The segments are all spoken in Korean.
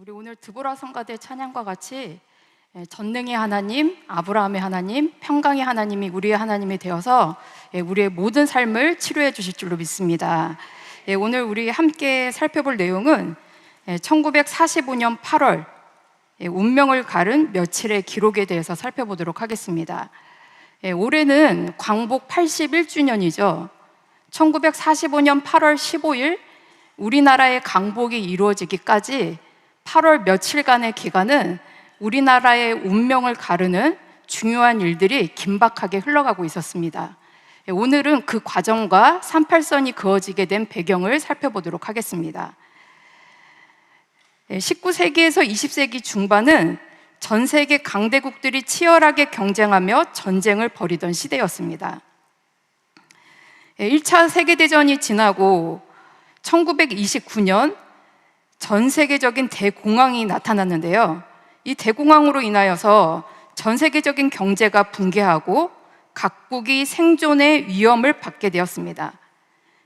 우리 오늘 드보라 성가대 찬양과 같이 전능의 하나님, 아브라함의 하나님, 평강의 하나님이 우리의 하나님이 되어서 우리의 모든 삶을 치료해 주실 줄로 믿습니다. 오늘 우리 함께 살펴볼 내용은 1945년 8월 운명을 가른 며칠의 기록에 대해서 살펴보도록 하겠습니다. 올해는 광복 81주년이죠. 1945년 8월 15일 우리나라의 강복이 이루어지기까지 8월 며칠간의 기간은 우리나라의 운명을 가르는 중요한 일들이 긴박하게 흘러가고 있었습니다. 오늘은 그 과정과 38선이 그어지게 된 배경을 살펴보도록 하겠습니다. 19세기에서 20세기 중반은 전 세계 강대국들이 치열하게 경쟁하며 전쟁을 벌이던 시대였습니다. 1차 세계대전이 지나고 1929년 전 세계적인 대공황이 나타났는데요. 이 대공황으로 인하여서 전 세계적인 경제가 붕괴하고 각국이 생존의 위험을 받게 되었습니다.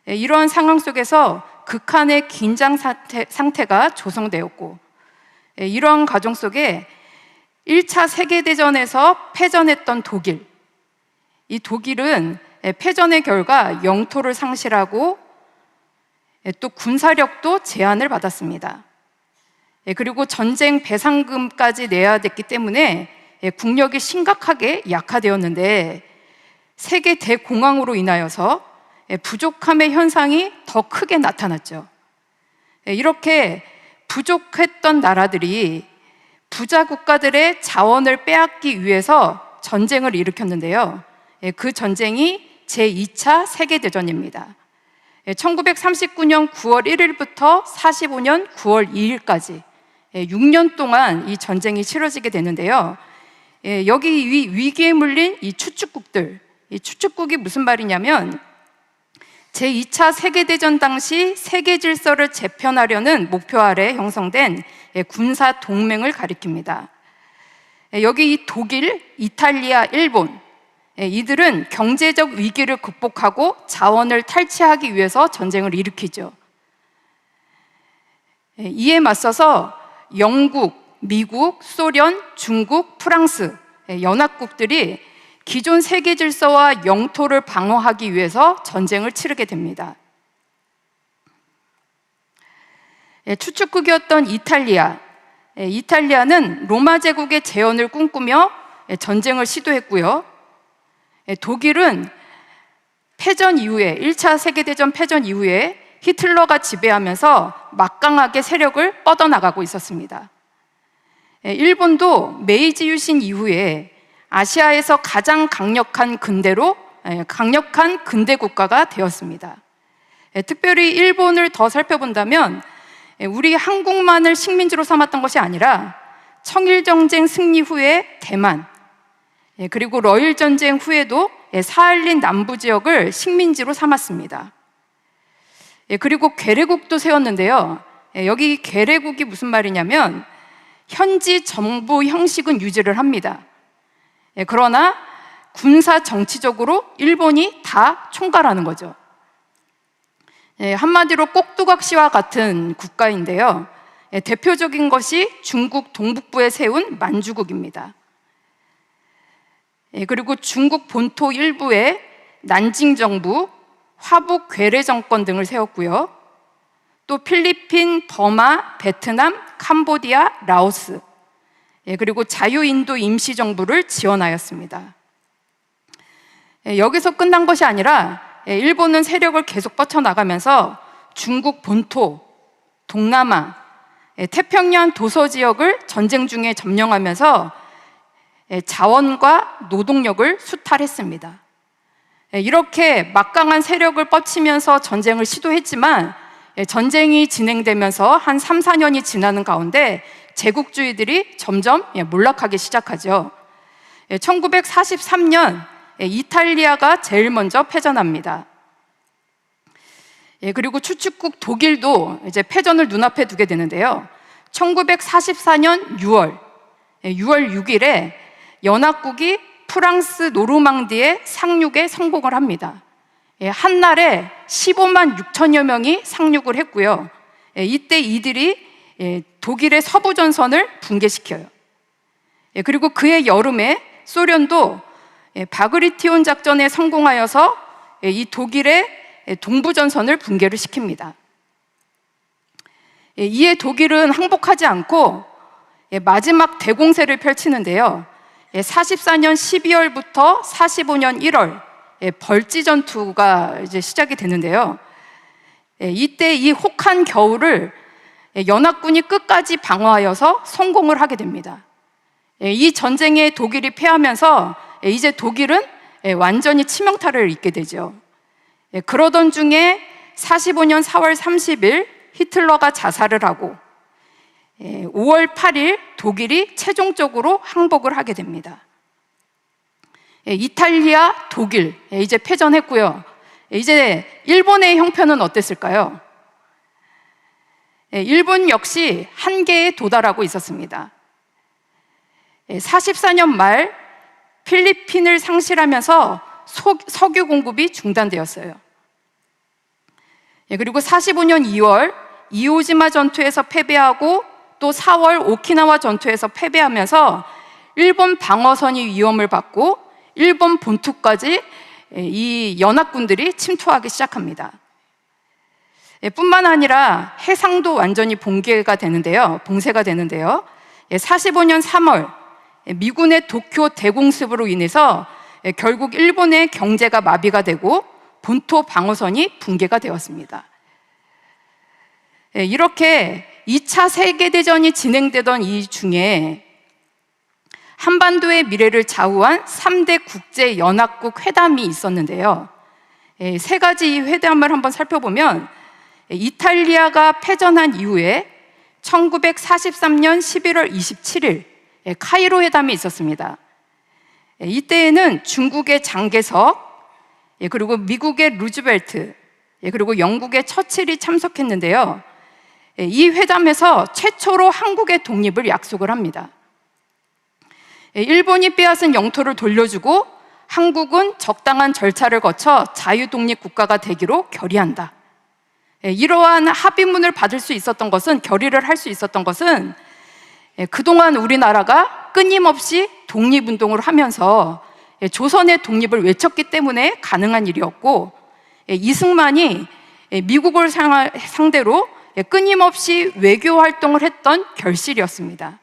이러한 상황 속에서 극한의 긴장 상태가 조성되었고, 이러한 과정 속에 1차 세계대전에서 패전했던 독일, 이 독일은 패전의 결과 영토를 상실하고 또 군사력도 제한을 받았습니다. 그리고 전쟁 배상금까지 내야 됐기 때문에 국력이 심각하게 약화되었는데, 세계 대공황으로 인하여서 부족함의 현상이 더 크게 나타났죠. 이렇게 부족했던 나라들이 부자 국가들의 자원을 빼앗기 위해서 전쟁을 일으켰는데요. 그 전쟁이 제2차 세계대전입니다. 1939년 9월 1일부터 45년 9월 2일까지 6년 동안 이 전쟁이 치러지게 되는데요. 여기 위기에 물린 이 추축국들, 이 추축국이 무슨 말이냐면 제2차 세계대전 당시 세계 질서를 재편하려는 목표 아래 형성된 군사 동맹을 가리킵니다. 여기 이 독일, 이탈리아, 일본, 이들은 경제적 위기를 극복하고 자원을 탈취하기 위해서 전쟁을 일으키죠. 이에 맞서서 영국, 미국, 소련, 중국, 프랑스 연합국들이 기존 세계 질서와 영토를 방어하기 위해서 전쟁을 치르게 됩니다. 추축국이었던 이탈리아는 로마 제국의 재현을 꿈꾸며 전쟁을 시도했고요. 독일은 패전 이후에 1차 세계대전 패전 이후에 히틀러가 지배하면서 막강하게 세력을 뻗어나가고 있었습니다. 일본도 메이지 유신 이후에 아시아에서 가장 강력한 근대 국가가 되었습니다. 특별히 일본을 더 살펴본다면 우리 한국만을 식민지로 삼았던 것이 아니라 청일전쟁 승리 후에 대만, 그리고 러일 전쟁 후에도 사할린 남부 지역을 식민지로 삼았습니다. 그리고 괴뢰국도 세웠는데요. 여기 괴뢰국이 무슨 말이냐면 현지 정부 형식은 유지를 합니다. 그러나 군사 정치적으로 일본이 다 총괄하는 거죠. 한마디로 꼭두각시와 같은 국가인데요. 대표적인 것이 중국 동북부에 세운 만주국입니다. 그리고 중국 본토 일부에 난징 정부, 화북 괴뢰 정권 등을 세웠고요. 또 필리핀, 버마, 베트남, 캄보디아, 라오스, 그리고 자유인도 임시정부를 지원하였습니다. 여기서 끝난 것이 아니라 일본은 세력을 계속 뻗쳐나가면서 중국 본토, 동남아, 태평양 도서 지역을 전쟁 중에 점령하면서 자원과 노동력을 수탈했습니다. 이렇게 막강한 세력을 뻗치면서 전쟁을 시도했지만 전쟁이 진행되면서 한 3, 4년이 지나는 가운데 제국주의들이 점점 몰락하기 시작하죠. 1943년 이탈리아가 제일 먼저 패전합니다. 그리고 추축국 독일도 이제 패전을 눈앞에 두게 되는데요. 1944년 6월 6일에 연합국이 프랑스 노르망디에 상륙에 성공을 합니다. 한날에 15만 6천여 명이 상륙을 했고요. 이때 이들이 독일의 서부 전선을 붕괴시켜요. 그리고 그해 여름에 소련도 바그리티온 작전에 성공하여서 이 독일의 동부 전선을 붕괴를 시킵니다. 이에 독일은 항복하지 않고 마지막 대공세를 펼치는데요. 44년 12월부터 45년 1월 벌지 전투가 이제 시작이 되는데요. 이때 이 혹한 겨울을 연합군이 끝까지 방어하여서 성공을 하게 됩니다. 이 전쟁에 독일이 패하면서 이제 독일은 완전히 치명타를 입게 되죠. 그러던 중에 45년 4월 30일 히틀러가 자살을 하고 5월 8일 독일이 최종적으로 항복을 하게 됩니다. 이탈리아, 독일 이제 패전했고요. 이제 일본의 형편은 어땠을까요? 일본 역시 한계에 도달하고 있었습니다. 44년 말 필리핀을 상실하면서 석유 공급이 중단되었어요. 그리고 45년 2월 이오지마 전투에서 패배하고 또 4월 오키나와 전투에서 패배하면서 일본 방어선이 위험을 받고 일본 본토까지 이 연합군들이 침투하기 시작합니다. 뿐만 아니라 해상도 완전히 봉쇄가 되는데요. 45년 3월 미군의 도쿄 대공습으로 인해서 결국 일본의 경제가 마비가 되고 본토 방어선이 붕괴가 되었습니다. 이렇게 2차 세계대전이 진행되던 이 중에 한반도의 미래를 좌우한 3대 국제연합국 회담이 있었는데요. 세 가지 이 회담을 한번 살펴보면 이탈리아가 패전한 이후에 1943년 11월 27일 카이로 회담이 있었습니다. 이때에는 중국의 장개석, 그리고 미국의 루즈벨트, 그리고 영국의 처칠이 참석했는데요. 이 회담에서 최초로 한국의 독립을 약속을 합니다. 일본이 빼앗은 영토를 돌려주고 한국은 적당한 절차를 거쳐 자유독립 국가가 되기로 결의한다. 이러한 합의문을 받을 수 있었던 것은, 결의를 할 수 있었던 것은 그동안 우리나라가 끊임없이 독립운동을 하면서 조선의 독립을 외쳤기 때문에 가능한 일이었고, 이승만이 미국을 상대로 끊임없이 외교 활동을 했던 결실이었습니다.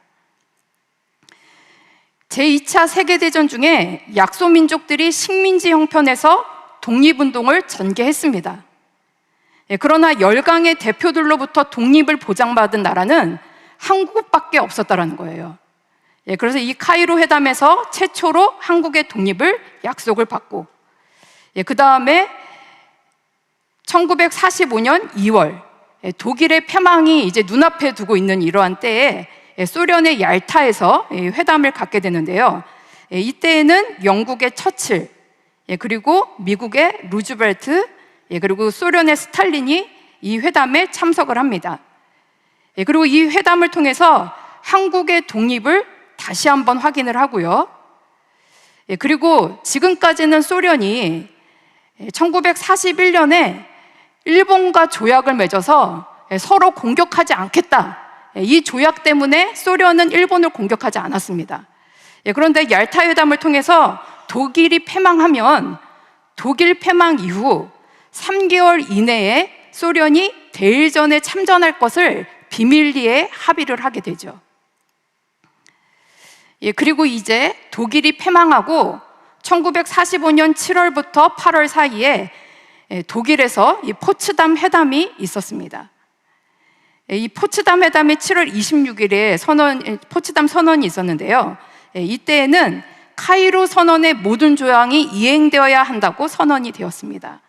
제2차 세계대전 중에 약소민족들이 식민지 형편에서 독립운동을 전개했습니다. 그러나 열강의 대표들로부터 독립을 보장받은 나라는 한국밖에 없었다는 거예요. 그래서 이 카이로 회담에서 최초로 한국의 독립을 약속을 받고, 그 다음에 1945년 2월 독일의 패망이 이제 눈앞에 두고 있는 이러한 때에 소련의 얄타에서 회담을 갖게 되는데요. 이때에는 영국의 처칠, 그리고 미국의 루즈벨트, 그리고 소련의 스탈린이 이 회담에 참석을 합니다. 그리고 이 회담을 통해서 한국의 독립을 다시 한번 확인을 하고요. 그리고 지금까지는 소련이 1941년에 일본과 조약을 맺어서 서로 공격하지 않겠다, 이 조약 때문에 소련은 일본을 공격하지 않았습니다. 그런데 얄타 회담을 통해서 독일이 패망하면 독일 패망 이후 3개월 이내에 소련이 대일전에 참전할 것을 비밀리에 합의를 하게 되죠. 그리고 이제 독일이 패망하고 1945년 7월부터 8월 사이에 독일에서 이 포츠담 회담이 있었습니다. 이 포츠담 회담이 7월 26일에 포츠담 선언이 있었는데요. 이때에는 카이로 선언의 모든 조항이 이행되어야 한다고 선언이 되었습니다.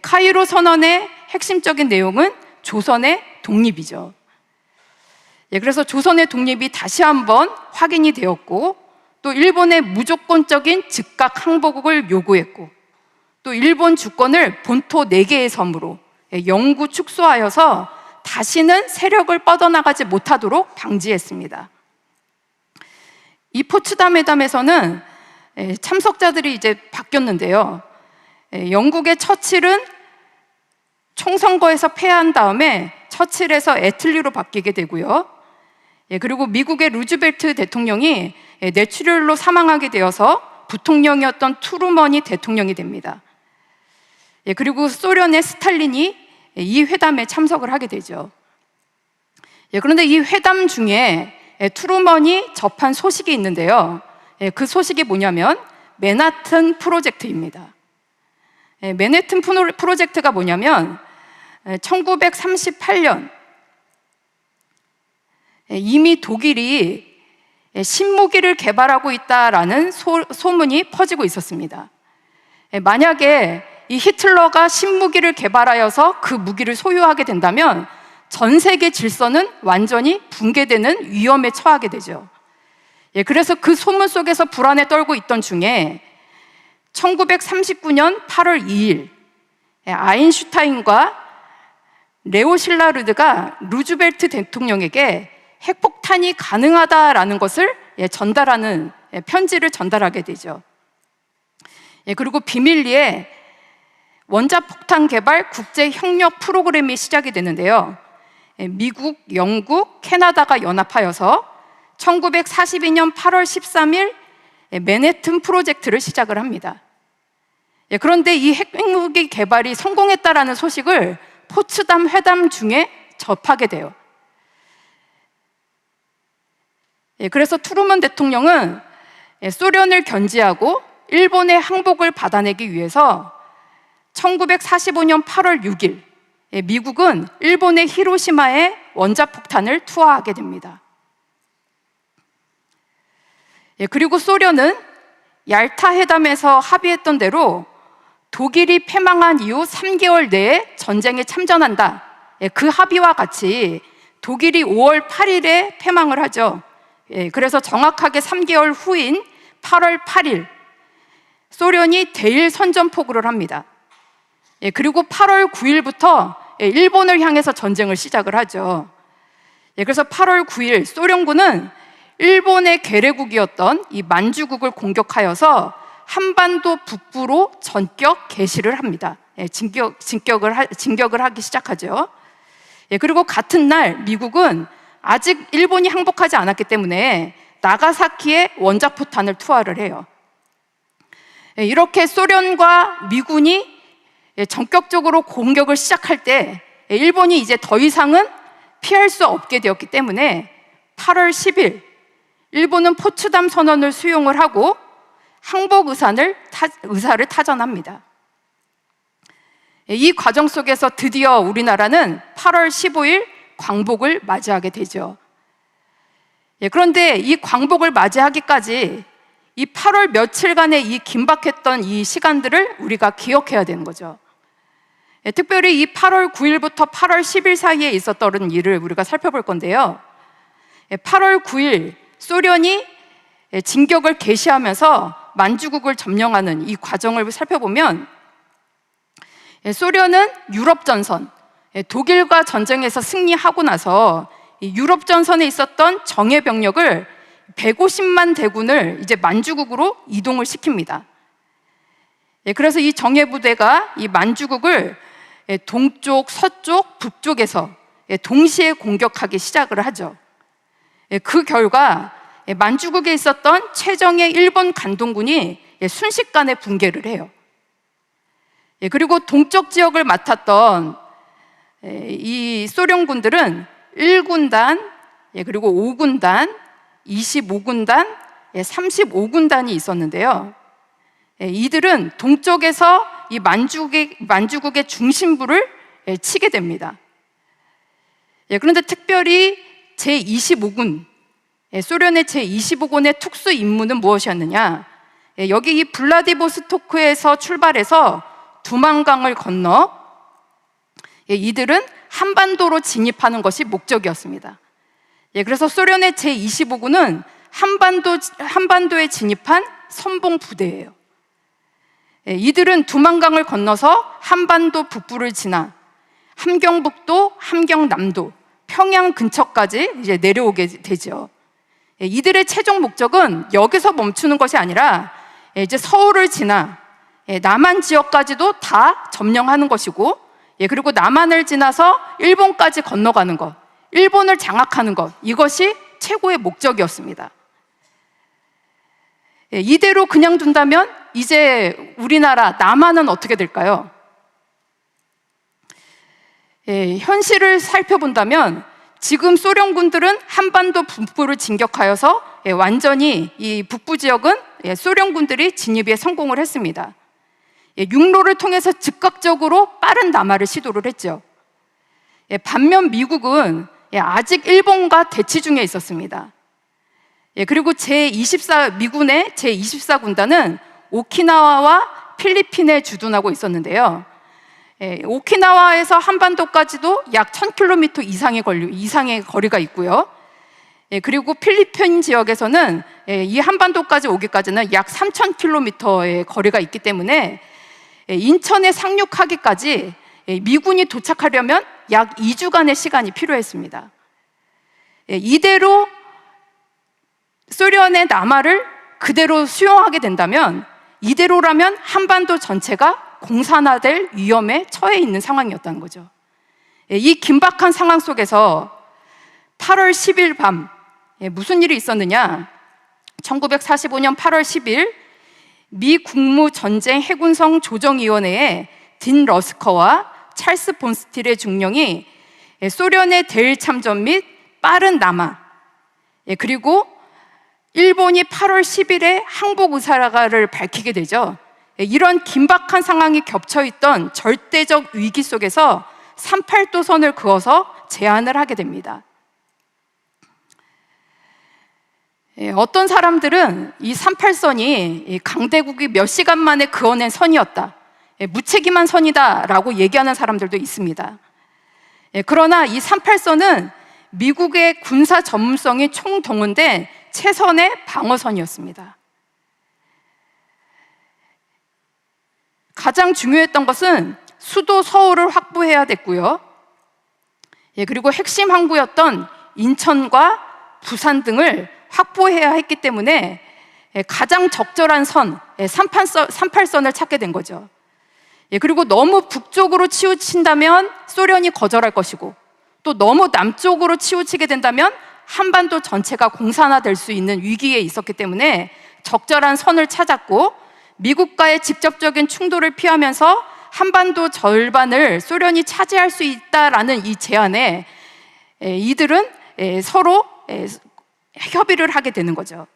카이로 선언의 핵심적인 내용은 조선의 독립이죠. 그래서 조선의 독립이 다시 한번 확인이 되었고, 또 일본의 무조건적인 즉각 항복을 요구했고, 또 일본 주권을 본토 4개의 섬으로 영구 축소하여서 다시는 세력을 뻗어나가지 못하도록 방지했습니다. 이 포츠담 회담에서는 참석자들이 이제 바뀌었는데요. 영국의 처칠은 총선거에서 패한 다음에 처칠에서 애틀리로 바뀌게 되고요. 그리고 미국의 루즈벨트 대통령이 뇌출혈로 사망하게 되어서 부통령이었던 트루먼이 대통령이 됩니다. 그리고 소련의 스탈린이 이 회담에 참석을 하게 되죠. 그런데 이 회담 중에 트루먼이 접한 소식이 있는데요. 그 소식이 뭐냐면 맨하튼 프로젝트입니다. 맨해튼 프로젝트가 뭐냐면 1938년 이미 독일이 신무기를 개발하고 있다라는 소문이 퍼지고 있었습니다. 만약에 이 히틀러가 신무기를 개발하여서 그 무기를 소유하게 된다면 전 세계 질서는 완전히 붕괴되는 위험에 처하게 되죠. 그래서 그 소문 속에서 불안에 떨고 있던 중에 1939년 8월 2일 아인슈타인과 레오 실라르드가 루즈벨트 대통령에게 핵폭탄이 가능하다라는 것을 전달하는 편지를 전달하게 되죠. 그리고 비밀리에 원자폭탄 개발 국제협력 프로그램이 시작이 되는데요. 미국, 영국, 캐나다가 연합하여서 1942년 8월 13일 맨해튼 프로젝트를 시작을 합니다. 그런데 이 핵무기 개발이 성공했다라는 소식을 포츠담 회담 중에 접하게 돼요. 그래서 트루먼 대통령은 소련을 견제하고 일본의 항복을 받아내기 위해서 1945년 8월 6일 미국은 일본의 히로시마에 원자폭탄을 투하하게 됩니다. 그리고 소련은 얄타 회담에서 합의했던 대로 독일이 패망한 이후 3개월 내에 전쟁에 참전한다. 그 합의와 같이 독일이 5월 8일에 패망을 하죠. 그래서 정확하게 3개월 후인 8월 8일 소련이 대일 선전포고를 합니다. 그리고 8월 9일부터 일본을 향해서 전쟁을 시작을 하죠. 그래서 8월 9일 소련군은 일본의 괴뢰국이었던 이 만주국을 공격하여서 한반도 북부로 전격 개시를 합니다. 진격을 하기 시작하죠. 그리고 같은 날 미국은 아직 일본이 항복하지 않았기 때문에 나가사키에 원자포탄을 투하를 해요. 이렇게 소련과 미군이 전격적으로 공격을 시작할 때 일본이 이제 더 이상은 피할 수 없게 되었기 때문에 8월 10일 일본은 포츠담 선언을 수용을 하고 항복 의사를 타전합니다. 이 과정 속에서 드디어 우리나라는 8월 15일 광복을 맞이하게 되죠. 그런데 이 광복을 맞이하기까지 이 8월 며칠간의 이 긴박했던 이 시간들을 우리가 기억해야 되는 거죠. 특별히 이 8월 9일부터 8월 10일 사이에 있었던 일을 우리가 살펴볼 건데요. 8월 9일 소련이 진격을 개시하면서 만주국을 점령하는 이 과정을 살펴보면 소련은 유럽전선, 독일과 전쟁에서 승리하고 나서 유럽 전선에 있었던 정예 병력을 150만 대군을 이제 만주국으로 이동을 시킵니다. 그래서 이 정예 부대가 이 만주국을 동쪽, 서쪽, 북쪽에서 동시에 공격하기 시작을 하죠. 그 결과 만주국에 있었던 최정예 일본 간동군이 순식간에 붕괴를 해요. 그리고 동쪽 지역을 맡았던 이 소련군들은 1군단, 그리고 5군단, 25군단, 35군단이 있었는데요. 이들은 동쪽에서 이 만주국의 중심부를 치게 됩니다. 그런데 특별히 제25군, 소련의 제25군의 특수 임무는 무엇이었느냐? 여기 이 블라디보스토크에서 출발해서 두만강을 건너 이들은 한반도로 진입하는 것이 목적이었습니다. 그래서 소련의 제25군은 한반도에 진입한 선봉 부대예요. 이들은 두만강을 건너서 한반도 북부를 지나 함경북도, 함경남도, 평양 근처까지 이제 내려오게 되죠. 이들의 최종 목적은 여기서 멈추는 것이 아니라 이제 서울을 지나 남한 지역까지도 다 점령하는 것이고, 그리고 남한을 지나서 일본까지 건너가는 것, 일본을 장악하는 것, 이것이 최고의 목적이었습니다. 이대로 그냥 둔다면 이제 우리나라 남한은 어떻게 될까요? 현실을 살펴본다면 지금 소련군들은 한반도 북부를 진격하여서 완전히 이 북부 지역은 소련군들이 진입에 성공을 했습니다. 육로를 통해서 즉각적으로 빠른 남하를 시도를 했죠. 반면 미국은 아직 일본과 대치 중에 있었습니다. 그리고 미군의 제24군단은 오키나와와 필리핀에 주둔하고 있었는데요. 오키나와에서 한반도까지도 약 1000km 이상의 거리가 있고요. 그리고 필리핀 지역에서는 이 한반도까지 오기까지는 약 3000km의 거리가 있기 때문에 인천에 상륙하기까지 미군이 도착하려면 약 2주간의 시간이 필요했습니다. 이대로 소련의 남하를 그대로 수용하게 된다면, 이대로라면 한반도 전체가 공산화될 위험에 처해 있는 상황이었다는 거죠. 이 긴박한 상황 속에서 8월 10일 밤 무슨 일이 있었느냐? 1945년 8월 10일 미 국무전쟁 해군성 조정위원회에 딘 러스커와 찰스 본 스틸의 중령이 소련의 대일 참전 및 빠른 남하, 그리고 일본이 8월 10일에 항복 의사를 밝히게 되죠. 이런 긴박한 상황이 겹쳐있던 절대적 위기 속에서 38도선을 그어서 제안을 하게 됩니다. 어떤 사람들은 이 38선이 강대국이 몇 시간 만에 그어낸 선이었다, 무책임한 선이다 라고 얘기하는 사람들도 있습니다. 그러나 이 38선은 미국의 군사 전문성이 총동원된 최선의 방어선이었습니다. 가장 중요했던 것은 수도 서울을 확보해야 됐고요. 그리고 핵심 항구였던 인천과 부산 등을 확보해야 했기 때문에 가장 적절한 선, 38선을 찾게 된 거죠. 그리고 너무 북쪽으로 치우친다면 소련이 거절할 것이고, 또 너무 남쪽으로 치우치게 된다면 한반도 전체가 공산화될 수 있는 위기에 있었기 때문에 적절한 선을 찾았고, 미국과의 직접적인 충돌을 피하면서 한반도 절반을 소련이 차지할 수 있다라는 이 제안에 이들은 서로 협의를 하게 되는 거죠.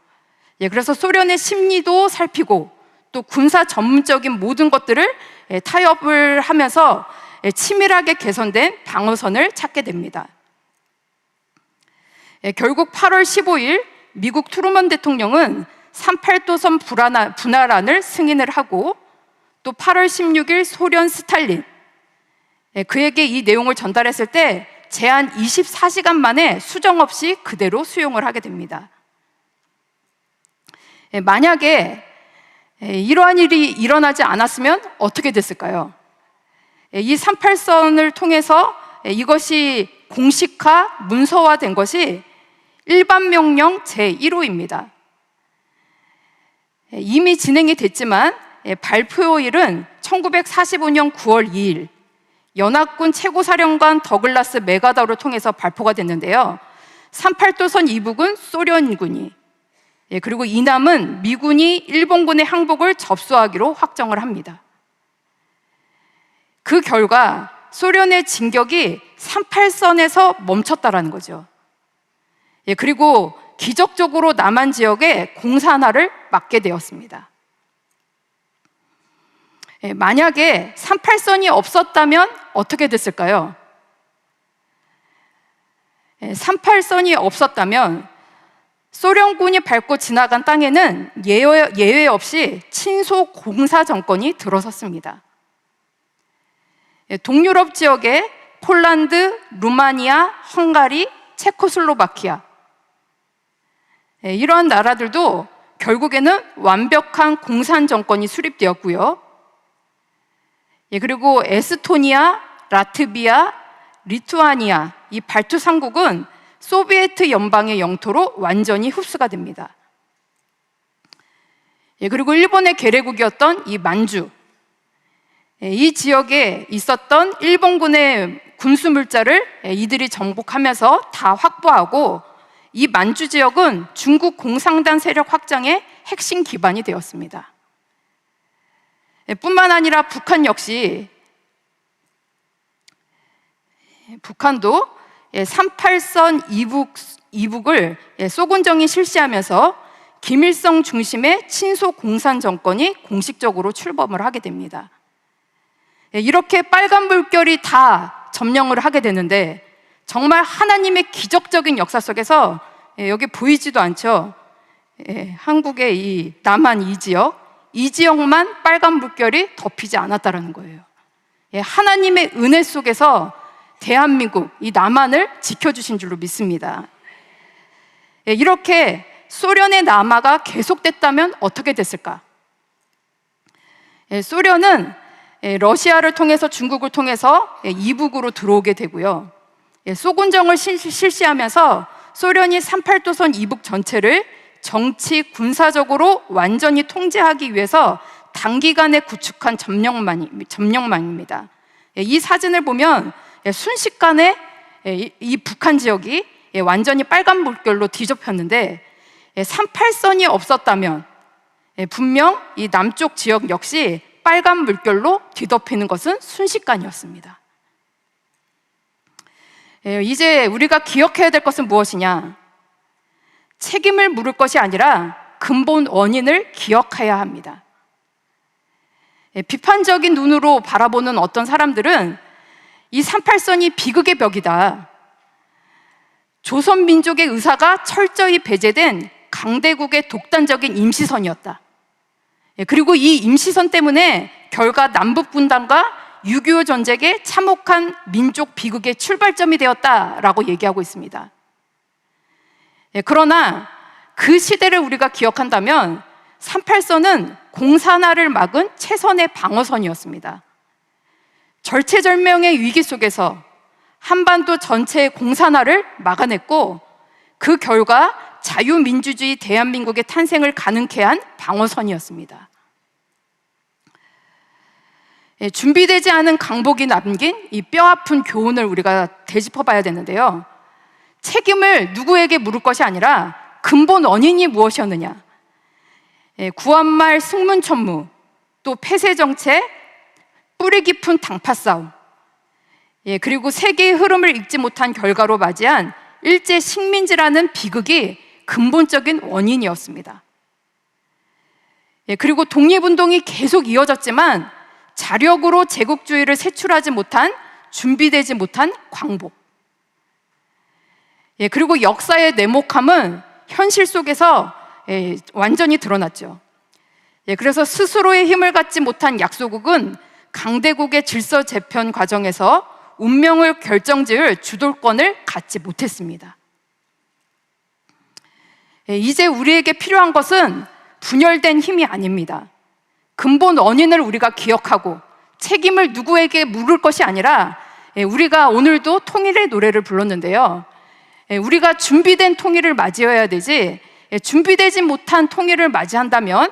그래서 소련의 심리도 살피고 또 군사 전문적인 모든 것들을 타협을 하면서 치밀하게 개선된 방어선을 찾게 됩니다. 결국 8월 15일 미국 트루먼 대통령은 38도선 분할안을 승인을 하고, 또 8월 16일 소련 스탈린, 그에게 이 내용을 전달했을 때 제한 24시간 만에 수정 없이 그대로 수용을 하게 됩니다. 만약에 이러한 일이 일어나지 않았으면 어떻게 됐을까요? 이 38선을 통해서 이것이 공식화, 문서화된 것이 일반명령 제1호입니다. 이미 진행이 됐지만 발표일은 1945년 9월 2일 연합군 최고사령관 더글라스 맥아더를 통해서 발표가 됐는데요. 38도선 이북은 소련군이, 그리고 이남은 미군이 일본군의 항복을 접수하기로 확정을 합니다. 그 결과 소련의 진격이 38선에서 멈췄다라는 거죠. 그리고 기적적으로 남한 지역에 공산화를 막게 되었습니다. 만약에 38선이 없었다면 어떻게 됐을까요? 38선이 없었다면 소련군이 밟고 지나간 땅에는 예외 없이 친소 공사 정권이 들어섰습니다. 동유럽 지역에 폴란드, 루마니아, 헝가리, 체코슬로바키아, 이러한 나라들도 결국에는 완벽한 공산 정권이 수립되었고요. 그리고 에스토니아, 라트비아, 리투아니아, 이 발트 3국은 소비에트 연방의 영토로 완전히 흡수가 됩니다. 그리고 일본의 계례국이었던 이 만주, 이 지역에 있었던 일본군의 군수물자를 이들이 정복하면서 다 확보하고, 이 만주 지역은 중국 공산당 세력 확장의 핵심 기반이 되었습니다. 뿐만 아니라 북한 역시, 북한도 38선 이북을 소군정이 실시하면서 김일성 중심의 친소 공산 정권이 공식적으로 출범을 하게 됩니다. 이렇게 빨간 물결이 다 점령을 하게 되는데, 정말 하나님의 기적적인 역사 속에서, 여기 보이지도 않죠? 한국의 이 남한 이 지역만 빨간 물결이 덮이지 않았다는 거예요. 하나님의 은혜 속에서 대한민국, 이 남한을 지켜주신 줄로 믿습니다. 이렇게 소련의 남하가 계속됐다면 어떻게 됐을까? 소련은 러시아를 통해서, 중국을 통해서 이북으로 들어오게 되고요. 소군정을 실시하면서 소련이 38도선 이북 전체를 정치, 군사적으로 완전히 통제하기 위해서 단기간에 구축한 점령망입니다. 이 사진을 보면 순식간에 이 북한 지역이 완전히 빨간 물결로 뒤덮였는데, 38선이 없었다면 분명 이 남쪽 지역 역시 빨간 물결로 뒤덮이는 것은 순식간이었습니다. 이제 우리가 기억해야 될 것은 무엇이냐? 책임을 물을 것이 아니라 근본 원인을 기억해야 합니다. 비판적인 눈으로 바라보는 어떤 사람들은 이 38선이 비극의 벽이다, 조선 민족의 의사가 철저히 배제된 강대국의 독단적인 임시선이었다, 그리고 이 임시선 때문에 결과 남북 분단과 6.25 전쟁의 참혹한 민족 비극의 출발점이 되었다라고 얘기하고 있습니다. 그러나 그 시대를 우리가 기억한다면 38선은 공산화를 막은 최선의 방어선이었습니다. 절체절명의 위기 속에서 한반도 전체의 공산화를 막아냈고, 그 결과 자유민주주의 대한민국의 탄생을 가능케 한 방어선이었습니다. 준비되지 않은 강복이 남긴 이 뼈아픈 교훈을 우리가 되짚어 봐야 되는데요. 책임을 누구에게 물을 것이 아니라 근본 원인이 무엇이었느냐? 구한말 승문천무, 또 폐쇄정책, 뿌리 깊은 당파 싸움, 그리고 세계의 흐름을 읽지 못한 결과로 맞이한 일제 식민지라는 비극이 근본적인 원인이었습니다. 그리고 독립운동이 계속 이어졌지만 자력으로 제국주의를 세출하지 못한, 준비되지 못한 광복, 그리고 역사의 냉혹함은 현실 속에서 완전히 드러났죠. 그래서 스스로의 힘을 갖지 못한 약소국은 강대국의 질서 재편 과정에서 운명을 결정지을 주도권을 갖지 못했습니다. 이제 우리에게 필요한 것은 분열된 힘이 아닙니다. 근본 원인을 우리가 기억하고 책임을 누구에게 물을 것이 아니라, 우리가 오늘도 통일의 노래를 불렀는데요, 우리가 준비된 통일을 맞이해야 되지, 준비되지 못한 통일을 맞이한다면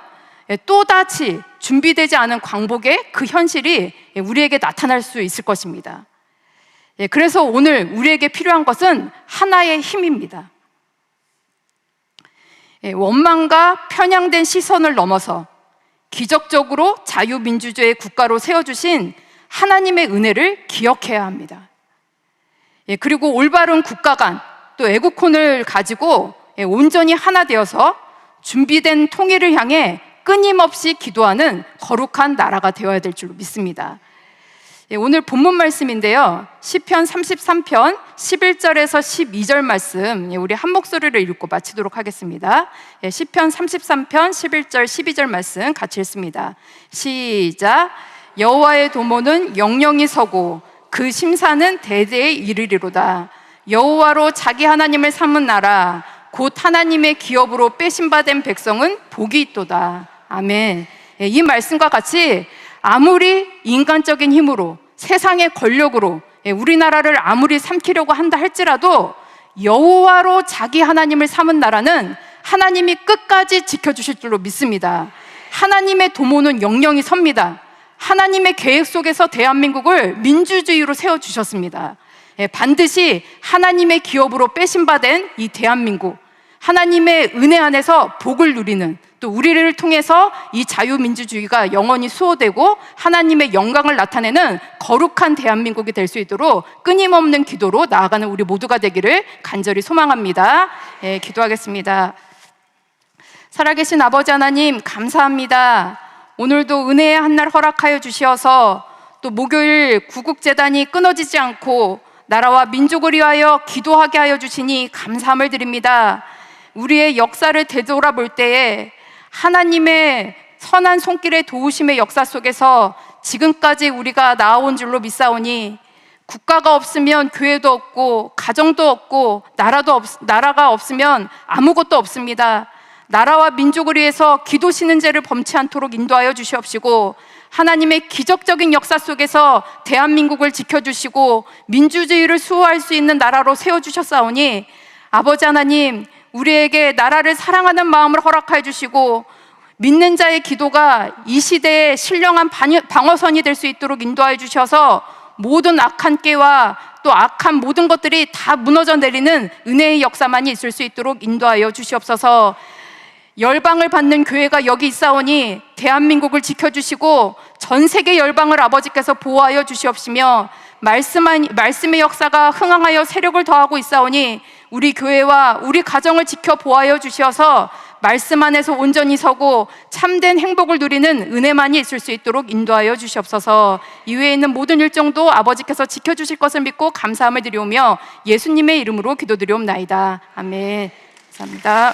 또다시 준비되지 않은 광복의 그 현실이 우리에게 나타날 수 있을 것입니다. 그래서 오늘 우리에게 필요한 것은 하나의 힘입니다. 원망과 편향된 시선을 넘어서 기적적으로 자유민주주의 국가로 세워주신 하나님의 은혜를 기억해야 합니다. 그리고 올바른 국가관, 또 애국혼을 가지고 온전히 하나 되어서 준비된 통일을 향해 끊임없이 기도하는 거룩한 나라가 되어야 될 줄로 믿습니다. 오늘 본문 말씀인데요, 시편 33편 11절에서 12절 말씀, 우리 한 목소리를 읽고 마치도록 하겠습니다. 시편 33편 11절 12절 말씀 같이 읽습니다. 시작. 여호와의 도모는 영영이 서고 그 심사는 대대에 이르리로다. 여호와로 자기 하나님을 삼은 나라, 곧 하나님의 기업으로 빼신바된 백성은 복이 있도다. 아멘. 이 말씀과 같이 아무리 인간적인 힘으로, 세상의 권력으로 우리나라를 아무리 삼키려고 한다 할지라도 여호와로 자기 하나님을 삼은 나라는 하나님이 끝까지 지켜주실 줄로 믿습니다. 하나님의 도모는 영영이 섭니다. 하나님의 계획 속에서 대한민국을 민주주의로 세워주셨습니다. 반드시 하나님의 기업으로 빼신바된 이 대한민국, 하나님의 은혜 안에서 복을 누리는, 또 우리를 통해서 이 자유민주주의가 영원히 수호되고 하나님의 영광을 나타내는 거룩한 대한민국이 될 수 있도록 끊임없는 기도로 나아가는 우리 모두가 되기를 간절히 소망합니다. 기도하겠습니다. 살아계신 아버지 하나님, 감사합니다. 오늘도 은혜의 한날 허락하여 주시어서 또 목요일 구국재단이 끊어지지 않고 나라와 민족을 위하여 기도하게 하여 주시니 감사함을 드립니다. 우리의 역사를 되돌아볼 때에 하나님의 선한 손길의 도우심의 역사 속에서 지금까지 우리가 나아온 줄로 믿사오니, 국가가 없으면 교회도 없고 가정도 없고 나라가 없으면 아무것도 없습니다. 나라와 민족을 위해서 기도시는 죄를 범치 않도록 인도하여 주시옵시고, 하나님의 기적적인 역사 속에서 대한민국을 지켜주시고 민주주의를 수호할 수 있는 나라로 세워주셨사오니, 아버지 하나님, 우리에게 나라를 사랑하는 마음을 허락하여 주시고 믿는 자의 기도가 이 시대에 신령한 방어선이 될 수 있도록 인도하여 주셔서 모든 악한 깨와 또 악한 모든 것들이 다 무너져 내리는 은혜의 역사만이 있을 수 있도록 인도하여 주시옵소서. 열방을 받는 교회가 여기 있사오니 대한민국을 지켜주시고 전 세계 열방을 아버지께서 보호하여 주시옵시며, 말씀의 역사가 흥황하여 세력을 더하고 있사오니 우리 교회와 우리 가정을 지켜 보호하여 주시어서 말씀 안에서 온전히 서고 참된 행복을 누리는 은혜만이 있을 수 있도록 인도하여 주시옵소서. 이외에 있는 모든 일정도 아버지께서 지켜주실 것을 믿고 감사함을 드리오며 예수님의 이름으로 기도드리옵나이다. 아멘. 감사합니다.